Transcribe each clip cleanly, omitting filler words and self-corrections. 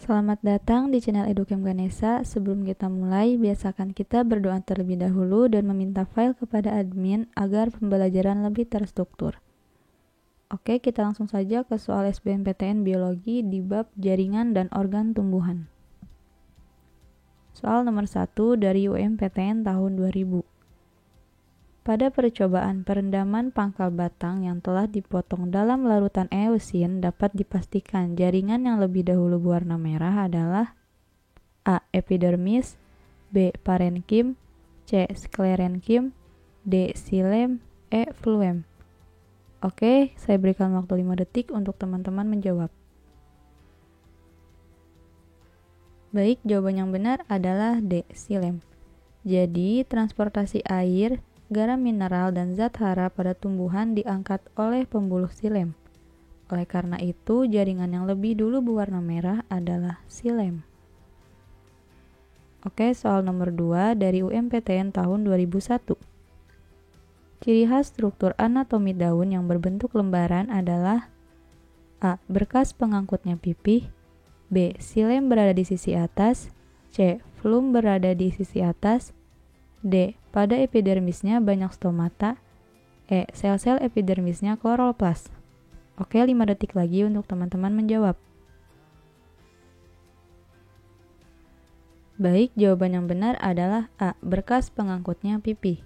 Selamat datang di channel Educamp Ganesha. Sebelum kita mulai, biasakan kita berdoa terlebih dahulu dan meminta file kepada admin agar pembelajaran lebih terstruktur. Oke, kita langsung saja ke soal SBMPTN Biologi di bab jaringan dan organ tumbuhan. Soal nomor 1 dari UMPTN tahun 2000. Pada percobaan perendaman pangkal batang yang telah dipotong dalam larutan eosin, dapat dipastikan jaringan yang lebih dahulu berwarna merah adalah A. Epidermis, B. Parenkim, C. Sklerenkim, D. Xilem, E. Phloem. Oke, saya berikan waktu 5 detik untuk teman-teman menjawab. Baik, jawaban yang benar adalah D. Xilem. Jadi, transportasi air, garam mineral, dan zat hara pada tumbuhan diangkat oleh pembuluh xilem. Oleh karena itu, jaringan yang lebih dulu berwarna merah adalah xilem. Oke, soal nomor 2 dari UMPTN tahun 2001. Ciri khas struktur anatomi daun yang berbentuk lembaran adalah A. Berkas pengangkutnya pipih, B. Xilem berada di sisi atas, C. Phloem berada di sisi atas, D. Pada epidermisnya banyak stomata, E. Sel-sel epidermisnya kloroplas. Oke, 5 detik lagi untuk teman-teman menjawab. Baik, jawaban yang benar adalah A. Berkas pengangkutnya pipih.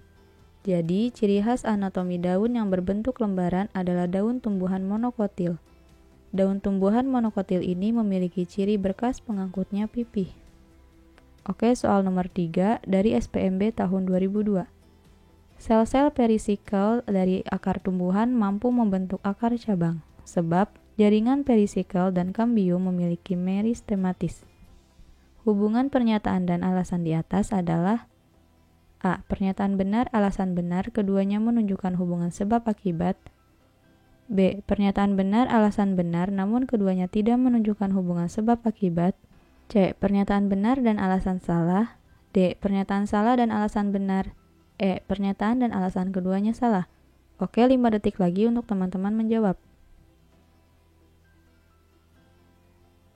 Jadi, ciri khas anatomi daun yang berbentuk lembaran adalah daun tumbuhan monokotil. Daun tumbuhan monokotil ini memiliki ciri berkas pengangkutnya pipih. Oke, soal nomor 3 dari SPMB tahun 2002. Sel-sel perisikal dari akar tumbuhan mampu membentuk akar cabang, sebab jaringan perisikal dan kambium memiliki meristematis. Hubungan pernyataan dan alasan di atas adalah A. Pernyataan benar, alasan benar, keduanya menunjukkan hubungan sebab akibat. B. Pernyataan benar, alasan benar, namun keduanya tidak menunjukkan hubungan sebab akibat. C. Pernyataan benar dan alasan salah. D. Pernyataan salah dan alasan benar. E. Pernyataan dan alasan keduanya salah. Oke, 5 detik lagi untuk teman-teman menjawab.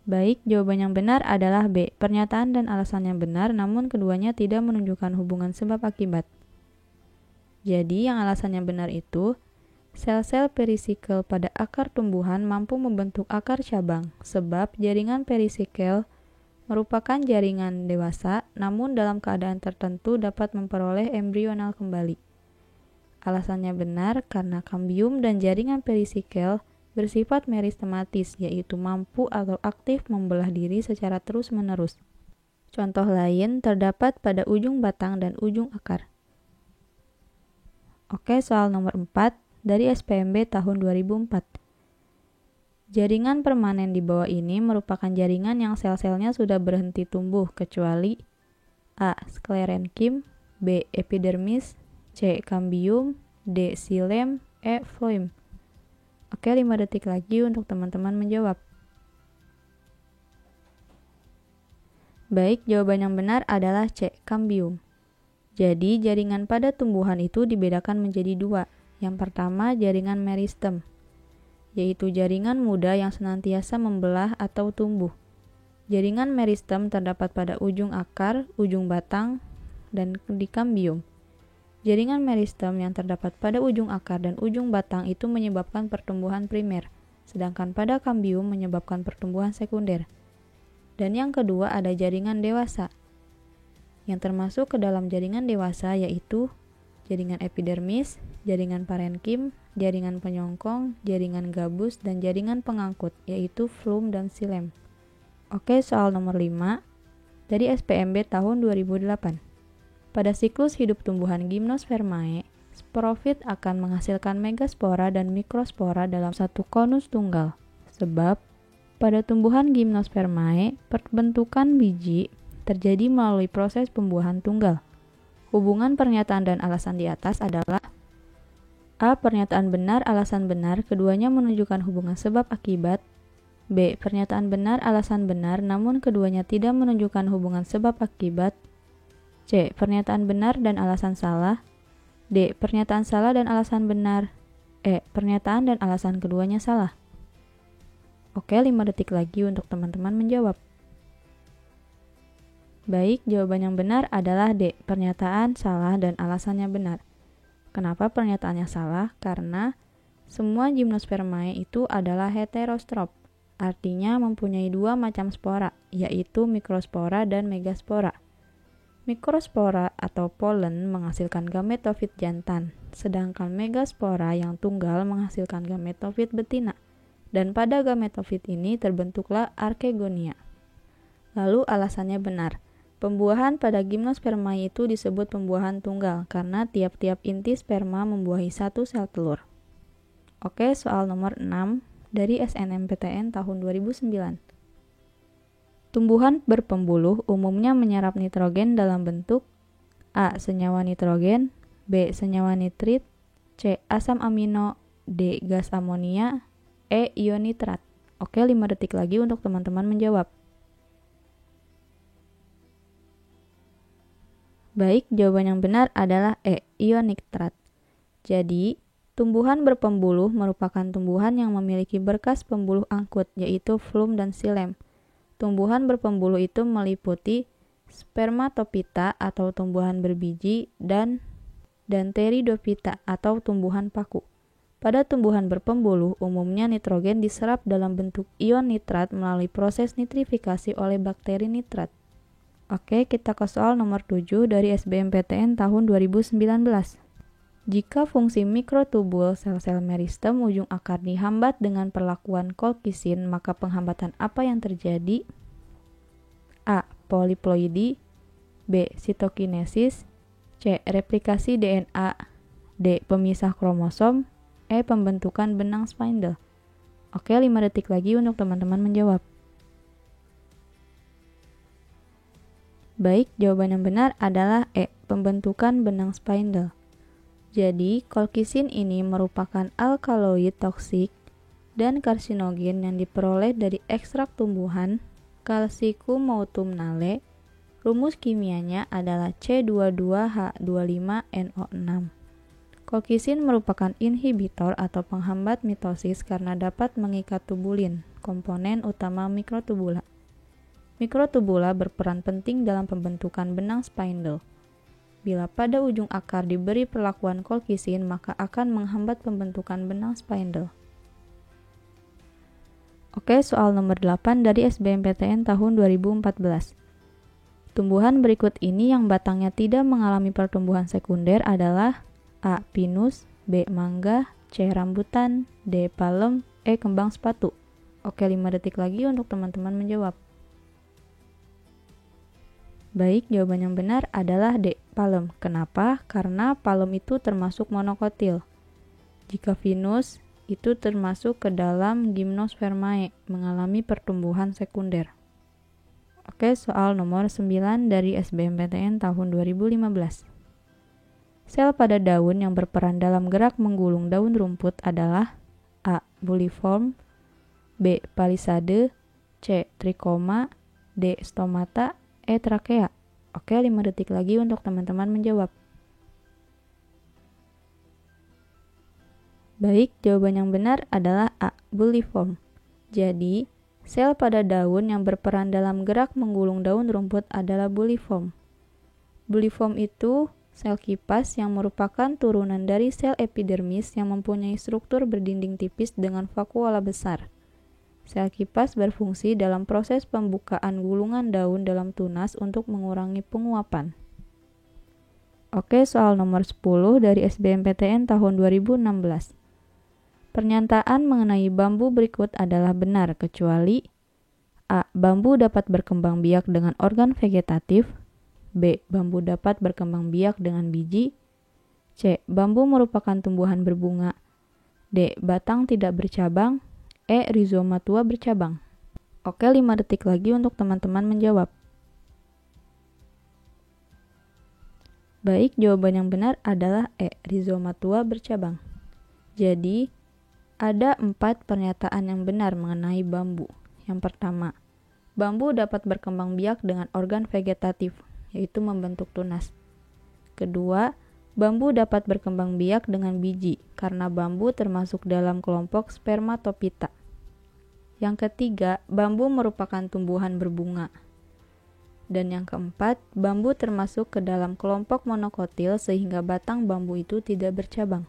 Baik, jawaban yang benar adalah B. Pernyataan dan alasan yang benar, namun keduanya tidak menunjukkan hubungan sebab akibat. Jadi, yang alasan yang benar itu, sel-sel perisikal pada akar tumbuhan mampu membentuk akar cabang, sebab jaringan perisikal merupakan jaringan dewasa, namun dalam keadaan tertentu dapat memperoleh embryonal kembali. Alasannya benar karena kambium dan jaringan perisikal bersifat meristematis, yaitu mampu atau aktif membelah diri secara terus-menerus. Contoh lain terdapat pada ujung batang dan ujung akar. Oke, soal nomor 4 dari SPMB tahun 2004. Jaringan permanen di bawah ini merupakan jaringan yang sel-selnya sudah berhenti tumbuh kecuali A. Sklerenkim, B. Epidermis, C. Kambium, D. Xilem, E. Phloem. Oke, 5 detik lagi untuk teman-teman menjawab. Baik, jawaban yang benar adalah C. Kambium. Jadi, jaringan pada tumbuhan itu dibedakan menjadi dua. Yang pertama, jaringan meristem, yaitu jaringan muda yang senantiasa membelah atau tumbuh. Jaringan meristem terdapat pada ujung akar, ujung batang, dan di kambium. Jaringan meristem yang terdapat pada ujung akar dan ujung batang itu menyebabkan pertumbuhan primer, sedangkan pada kambium menyebabkan pertumbuhan sekunder. Dan yang kedua ada jaringan dewasa, yang termasuk ke dalam jaringan dewasa yaitu jaringan epidermis, jaringan parenkim, jaringan penyongkong, jaringan gabus, dan jaringan pengangkut, yaitu phloem dan xilem. Oke, soal nomor 5 dari SPMB tahun 2008. Pada siklus hidup tumbuhan Gymnospermae, sporofit akan menghasilkan megaspora dan mikrospora dalam satu konus tunggal. Sebab, pada tumbuhan Gymnospermae, perbentukan biji terjadi melalui proses pembuahan tunggal. Hubungan pernyataan dan alasan di atas adalah A. Pernyataan benar, alasan benar, keduanya menunjukkan hubungan sebab akibat. B. Pernyataan benar, alasan benar, namun keduanya tidak menunjukkan hubungan sebab akibat. C. Pernyataan benar dan alasan salah. D. Pernyataan salah dan alasan benar. E. Pernyataan dan alasan keduanya salah. Oke, 5 detik lagi untuk teman-teman menjawab. Baik, jawaban yang benar adalah D. Pernyataan salah dan alasannya benar. Kenapa pernyataannya salah? Karena semua Gymnospermae itu adalah heterostrop, artinya mempunyai dua macam spora, yaitu mikrospora dan megaspora. Mikrospora atau polen menghasilkan gametofit jantan, sedangkan megaspora yang tunggal menghasilkan gametofit betina. Dan pada gametofit ini terbentuklah arkegonia. Lalu alasannya benar. Pembuahan pada Gymnospermae itu disebut pembuahan tunggal karena tiap-tiap inti sperma membuahi satu sel telur. Oke, soal nomor 6 dari SNMPTN tahun 2009. Tumbuhan berpembuluh umumnya menyerap nitrogen dalam bentuk A. Senyawa nitrogen, B. Senyawa nitrit, C. Asam amino, D. Gas amonia, E. Ion nitrat. Oke, 5 detik lagi untuk teman-teman menjawab. Baik, jawaban yang benar adalah E. Ion nitrat. Jadi, tumbuhan berpembuluh merupakan tumbuhan yang memiliki berkas pembuluh angkut, yaitu flum dan xilem. Tumbuhan berpembuluh itu meliputi spermatopita atau tumbuhan berbiji dan pteridopita atau tumbuhan paku. Pada tumbuhan berpembuluh, umumnya nitrogen diserap dalam bentuk ion nitrat melalui proses nitrifikasi oleh bakteri nitrat. Oke, kita ke soal nomor 7 dari SBMPTN tahun 2019. Jika fungsi mikrotubul sel-sel meristem ujung akar dihambat dengan perlakuan kolkisin, maka penghambatan apa yang terjadi? A. Poliploidi, B. Sitokinesis, C. Replikasi DNA, D. Pemisah kromosom, E. Pembentukan benang spindle. Oke, 5 detik lagi untuk teman-teman menjawab. Baik, jawaban yang benar adalah E. Pembentukan benang spindle. Jadi, kolkisin ini merupakan alkaloid toksik dan karsinogen yang diperoleh dari ekstrak tumbuhan Calsicum autumnale. Rumus kimianya adalah C22H25NO6. Kolkisin merupakan inhibitor atau penghambat mitosis karena dapat mengikat tubulin, komponen utama mikrotubula. Mikrotubula berperan penting dalam pembentukan benang spindle. Bila pada ujung akar diberi perlakuan kolkisin, maka akan menghambat pembentukan benang spindle. Oke, soal nomor 8 dari SBMPTN tahun 2014. Tumbuhan berikut ini yang batangnya tidak mengalami pertumbuhan sekunder adalah A. Pinus, B. Mangga, C. Rambutan, D. Palem, E. Kembang sepatu. Oke, 5 detik lagi untuk teman-teman menjawab. Baik, jawaban yang benar adalah D. Palem. Kenapa? Karena palem itu termasuk monokotil. Jika Pinus itu termasuk ke dalam Gymnospermae, mengalami pertumbuhan sekunder. Oke, soal nomor 9 dari SBMPTN tahun 2015. Sel pada daun yang berperan dalam gerak menggulung daun rumput adalah A. Buliform, B. Palisade, C. Trichoma, D. Stomata, E. Trachea. Oke, 5 detik lagi untuk teman-teman menjawab. Baik, jawaban yang benar adalah A. Buliform. Jadi, sel pada daun yang berperan dalam gerak menggulung daun rumput adalah buliform. Buliform itu sel kipas yang merupakan turunan dari sel epidermis yang mempunyai struktur berdinding tipis dengan vakuola besar. Sel kipas berfungsi dalam proses pembukaan gulungan daun dalam tunas untuk mengurangi penguapan. Oke, soal nomor 10 dari SBMPTN tahun 2016. Pernyataan mengenai bambu berikut adalah benar kecuali A. Bambu dapat berkembang biak dengan organ vegetatif, B. Bambu dapat berkembang biak dengan biji, C. Bambu merupakan tumbuhan berbunga, D. Batang tidak bercabang, E. Rizoma tua bercabang. Oke, 5 detik lagi untuk teman-teman menjawab. Baik, jawaban yang benar adalah E. Rizoma tua bercabang. Jadi, ada 4 pernyataan yang benar mengenai bambu. Yang pertama, bambu dapat berkembang biak dengan organ vegetatif, yaitu membentuk tunas. Kedua, bambu dapat berkembang biak dengan biji, karena bambu termasuk dalam kelompok spermatopita. Yang ketiga, bambu merupakan tumbuhan berbunga. Dan yang keempat, bambu termasuk ke dalam kelompok monokotil sehingga batang bambu itu tidak bercabang.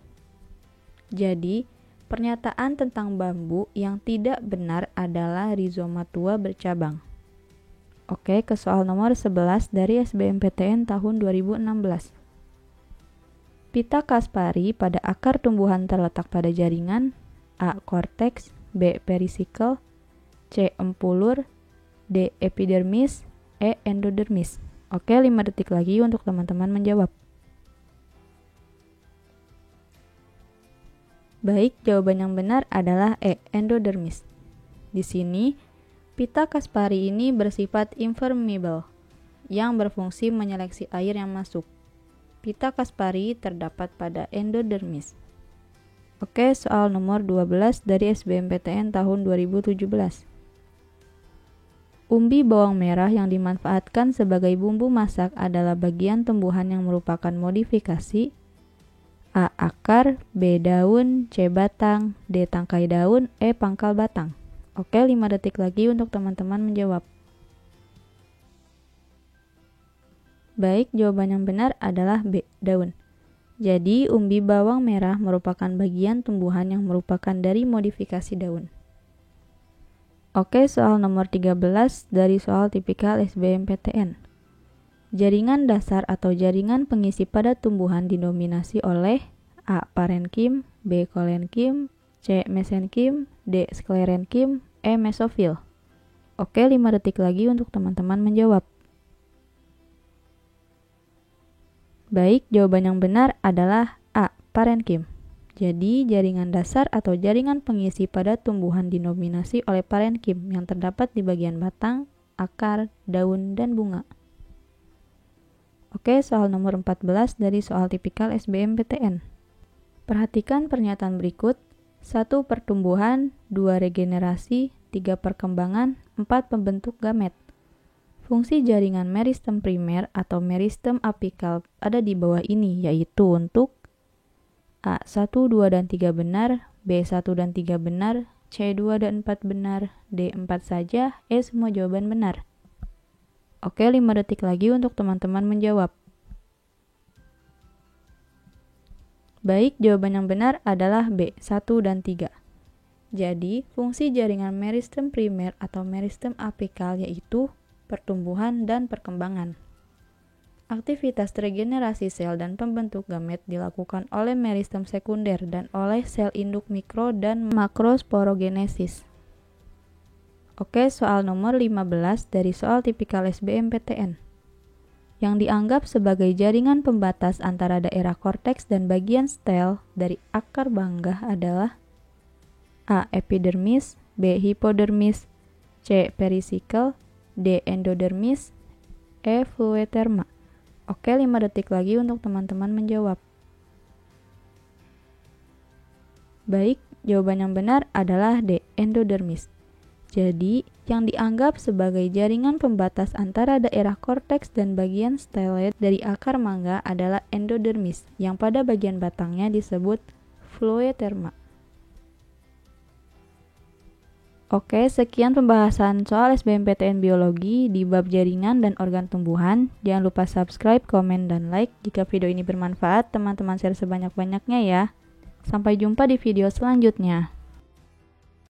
Jadi, pernyataan tentang bambu yang tidak benar adalah rizoma tua bercabang. Oke, ke soal nomor 11 dari SBMPTN tahun 2016. Pita Kaspari pada akar tumbuhan terletak pada jaringan A. Korteks, B. Perisikel, C. Empulur, D. Epidermis, E. Endodermis. Oke, 5 detik lagi untuk teman-teman menjawab. Baik, jawaban yang benar adalah E. Endodermis. Di sini, Pita Kaspari ini bersifat impermeable, yang berfungsi menyeleksi air yang masuk. Pita Kaspari terdapat pada endodermis. Oke, soal nomor 12 dari SBMPTN tahun 2017. Umbi bawang merah yang dimanfaatkan sebagai bumbu masak adalah bagian tumbuhan yang merupakan modifikasi A. Akar, B. Daun, C. Batang, D. Tangkai daun, E. Pangkal batang. Oke, 5 detik lagi untuk teman-teman menjawab. Baik, jawaban yang benar adalah B. Daun. Jadi, umbi bawang merah merupakan bagian tumbuhan yang merupakan dari modifikasi daun. Oke, soal nomor 13 dari soal tipikal SBMPTN. Jaringan dasar atau jaringan pengisi pada tumbuhan didominasi oleh A. Parenkim, B. Kolenkim, C. Mesenkim, D. Sklerenkim, E. Mesofil. Oke, 5 detik lagi untuk teman-teman menjawab. Baik, jawaban yang benar adalah A. Parenkim. Jadi, jaringan dasar atau jaringan pengisi pada tumbuhan didominasi oleh parenkim yang terdapat di bagian batang, akar, daun, dan bunga. Oke, soal nomor 14 dari soal tipikal SBMPTN. Perhatikan pernyataan berikut. 1. Pertumbuhan, 2. Regenerasi, 3. Perkembangan, 4. Pembentuk gamet. Fungsi jaringan meristem primer atau meristem apikal ada di bawah ini, yaitu untuk A. 1, 2, dan 3 benar, B. 1 dan 3 benar, C. 2 dan 4 benar, D. 4 saja, E. Semua jawaban benar. Oke, 5 detik lagi untuk teman-teman menjawab. Baik, jawaban yang benar adalah B. 1 dan 3. Jadi, fungsi jaringan meristem primer atau meristem apikal yaitu pertumbuhan dan perkembangan. Aktivitas regenerasi sel dan pembentuk gamet dilakukan oleh meristem sekunder dan oleh sel induk mikro dan makrosporogenesis. Oke, soal nomor 15 dari soal tipikal SBMPTN. Yang dianggap sebagai jaringan pembatas antara daerah korteks dan bagian stel dari akar bangga adalah A. Epidermis, B. Hipodermis, C. Perisikel, D. Endodermis, E. Fluoterma. Oke, 5 detik lagi untuk teman-teman menjawab. Baik, jawaban yang benar adalah D. Endodermis. Jadi, yang dianggap sebagai jaringan pembatas antara daerah korteks dan bagian stelet dari akar mangga adalah endodermis, yang pada bagian batangnya disebut fluoterma. Oke, sekian pembahasan soal SBMPTN Biologi di bab jaringan dan organ tumbuhan. Jangan lupa subscribe, komen, dan like. Jika video ini bermanfaat, teman-teman share sebanyak-banyaknya ya. Sampai jumpa di video selanjutnya.